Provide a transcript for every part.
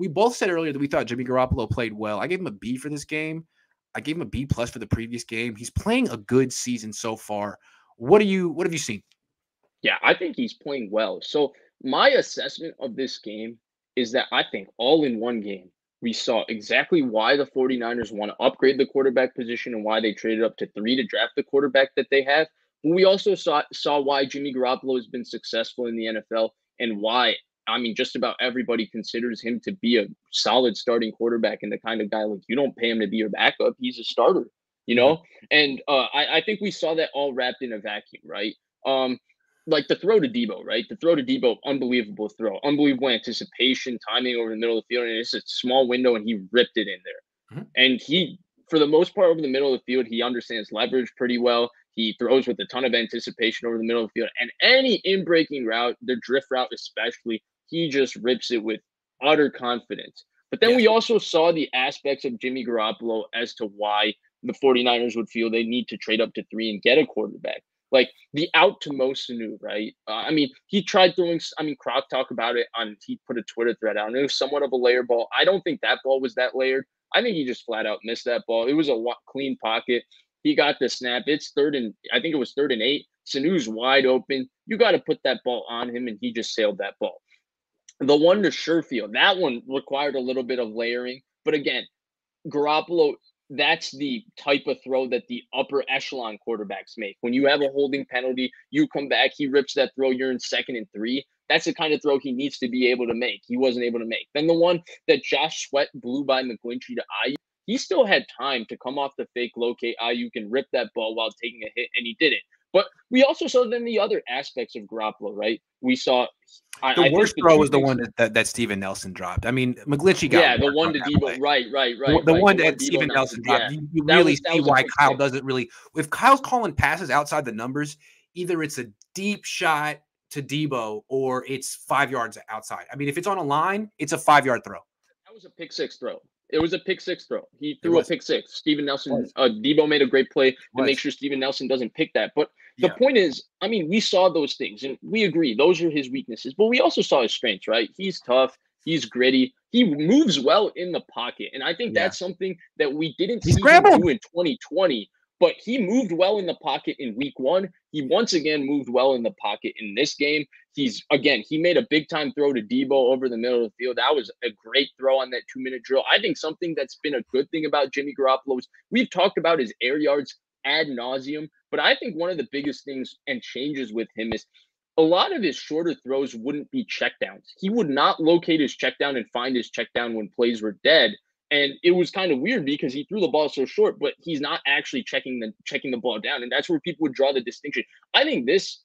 we both said earlier that we thought Jimmy Garoppolo played well. I gave him a B for this game. I gave him a B+ for the previous game. He's playing a good season so far. What have you seen? Yeah, I think he's playing well. So my assessment of this game is that I think all in one game, we saw exactly why the 49ers want to upgrade the quarterback position and why they traded up to 3 to draft the quarterback that they have. But we also saw why Jimmy Garoppolo has been successful in the NFL and why, I mean, just about everybody considers him to be a solid starting quarterback and the kind of guy, like, you don't pay him to be your backup. He's a starter, you Mhm. know? And I think we saw that all wrapped in a vacuum, right? Um, like the throw to Debo, right? The throw to Debo, unbelievable throw, unbelievable anticipation, timing over the middle of the field, and it's a small window, and he ripped it in Mhm. there. And he, for the most part, over the middle of the field, he understands leverage pretty well. He throws with a ton of anticipation over the middle of the field, and any in-breaking route, the drift route especially, he just rips it with utter confidence. But then Yes. we also saw the aspects of Jimmy Garoppolo as to why the 49ers would feel they need to trade up to 3 and get a quarterback. Like the out to Mosanu, right? I mean, he tried throwing. I mean, Croc talked about it on. He put a Twitter thread out, and it was somewhat of a layer ball. I don't think that ball was that layered. I think he just flat out missed that ball. It was a clean pocket. He got the snap. It's third and I think it was 3rd and 8. Sanu's wide open. You got to put that ball on him, and he just sailed that ball. The one to Sherfield, that one required a little bit of layering, but again, Garoppolo, that's the type of throw that the upper echelon quarterbacks make. When you have a holding penalty, you come back, he rips that throw, you're in 2nd and 3. That's the kind of throw he needs to be able to make. He wasn't able to make. Then the one that Josh Sweat blew by McGlinchey to Ayuk, he still had time to come off the fake, locate Ayuk, and rip that ball while taking a hit, and he did it. But we also saw then the other aspects of Garoppolo, right? We saw, The I think worst the throw two was the things, one that Steven Nelson dropped. I mean, McGlinchey got yeah, the worked one on to that Debo, play. right. The The one one that Debo Steven Nelson, Nelson dropped, yeah, you that really was see a why pick Kyle six. doesn't really – if Kyle's calling passes outside the numbers, either it's a deep shot to Debo or it's 5 yards outside. I mean, if it's on a line, it's a 5-yard throw. That was a pick six throw. It was a pick six throw. He It threw a was. pick six. Steven It Nelson, was. Debo made a great play It to make was. sure Steven Nelson doesn't pick that. But the Yeah. point is, I mean, we saw those things and we agree those are his weaknesses, but we also saw his strengths, right? He's tough. He's gritty. He moves well in the pocket. And I think Yeah. that's something that we didn't He see him scrambled. do in 2020, but he moved well in the pocket in week 1. He once again moved well in the pocket in this game. He made a big time throw to Debo over the middle of the field. That was a great throw on that 2-minute drill. I think something that's been a good thing about Jimmy Garoppolo is we've talked about his air yards ad nauseum, but I think one of the biggest things and changes with him is a lot of his shorter throws wouldn't be checkdowns. He would not locate his checkdown and find his checkdown when plays were dead. And it was kind of weird because he threw the ball so short, but he's not actually checking the ball down. And that's where people would draw the distinction. I think this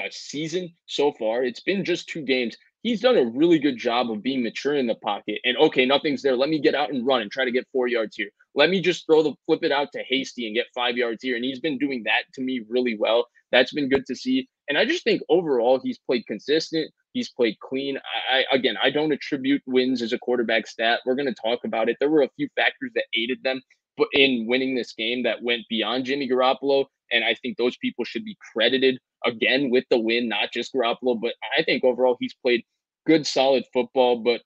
season so far, it's been just 2 games. He's done a really good job of being mature in the pocket. And okay, nothing's there. Let me get out and run and try to get 4 yards here. Let me just flip it out to Hasty and get 5 yards here. And he's been doing that to me really well. That's been good to see. And I just think overall he's played consistent. He's played clean. I don't attribute wins as a quarterback stat. We're going to talk about it. There were a few factors that aided them but in winning this game that went beyond Jimmy Garoppolo. And I think those people should be credited again with the win, not just Garoppolo. But I think overall he's played good, solid football. But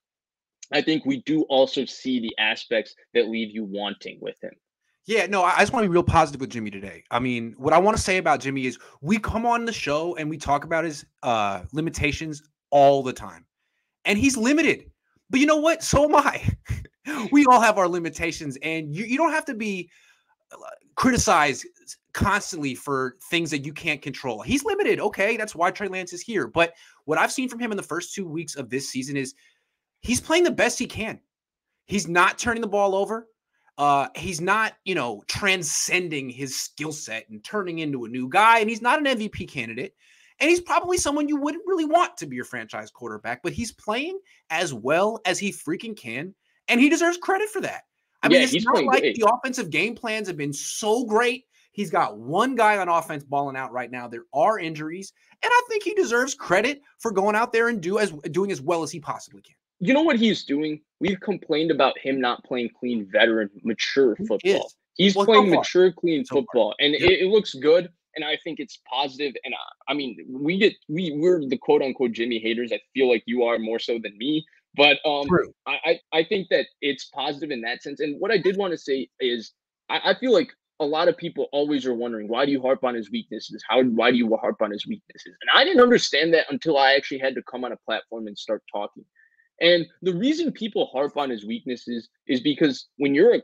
I think we do also see the aspects that leave you wanting with him. Yeah, no, I just want to be real positive with Jimmy today. I mean, what I want to say about Jimmy is we come on the show and we talk about his limitations all the time. And he's limited. But you know what? So am I. We all have our limitations, and you don't have to be criticized constantly for things that you can't control. He's limited. Okay, that's why Trey Lance is here. But what I've seen from him in the first 2 weeks of this season is he's playing the best he can. He's not turning the ball over. He's not, transcending his skill set and turning into a new guy. And he's not an MVP candidate. And he's probably someone you wouldn't really want to be your franchise quarterback, but he's playing as well as he freaking can. And he deserves credit for that. I mean, it's he's not playing like great. the offensive game plans have been so great. He's got one guy on offense balling out right now. There are injuries. And I think he deserves credit for going out there and doing as well as he possibly can. You know what he's doing? We've complained about him not playing clean, veteran, mature football. He's playing mature, clean football, and it looks good. And I think it's positive. And I mean, we're the quote unquote Jimmy haters. I feel like you are more so than me. But True. I think that it's positive in that sense. And what I did want to say is I feel like a lot of people always are wondering, why do you harp on his weaknesses? Why do you harp on his weaknesses? And I didn't understand that until I actually had to come on a platform and start talking. And the reason people harp on his weaknesses is because when you're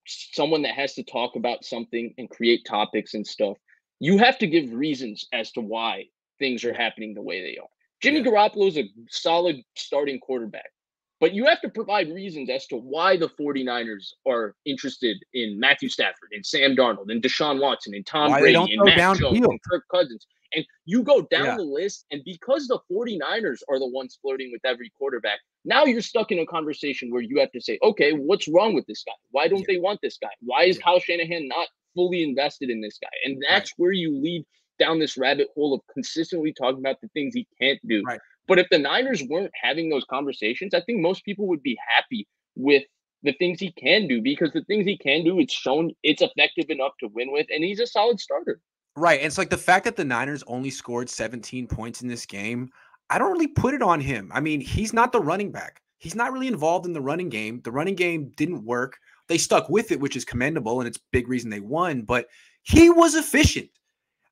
someone that has to talk about something and create topics and stuff, you have to give reasons as to why things are Yeah. happening the way they are. Jimmy Yeah. Garoppolo is a solid starting quarterback, but you have to provide reasons as to why the 49ers are interested in Matthew Stafford and Sam Darnold and Deshaun Watson and Tom Why they don't Brady and throw Mac Jones downfield. and Kirk Cousins. And you go down Yeah. the list, and because the 49ers are the ones flirting with every quarterback, now you're stuck in a conversation where you have to say, okay, what's wrong with this guy? Why don't Yeah. they want this guy? Why is Yeah. Kyle Shanahan not fully invested in this guy? And Right. that's where you lead down this rabbit hole of consistently talking about the things he can't do. Right. But if the Niners weren't having those conversations, I think most people would be happy with the things he can do, because the things he can do, it's shown it's effective enough to win with, and he's a solid starter. Right. And it's like the fact that the Niners only scored 17 points in this game, I don't really put it on him. I mean, he's not the running back. He's not really involved in the running game. The running game didn't work. They stuck with it, which is commendable, and it's a big reason they won, but he was efficient.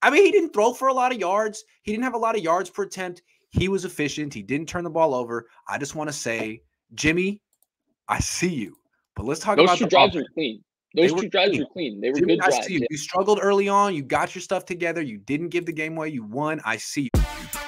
I mean, he didn't throw for a lot of yards. He didn't have a lot of yards per attempt. He was efficient. He didn't turn the ball over. I just want to say, Jimmy, I see you. But let's talk Those about two the drives were offense. clean. They Those were two drives clean. were clean. They were Jimmy, good I see drives. you. Yeah. You struggled early on. You got your stuff together. You didn't give the game away. You won. I see you.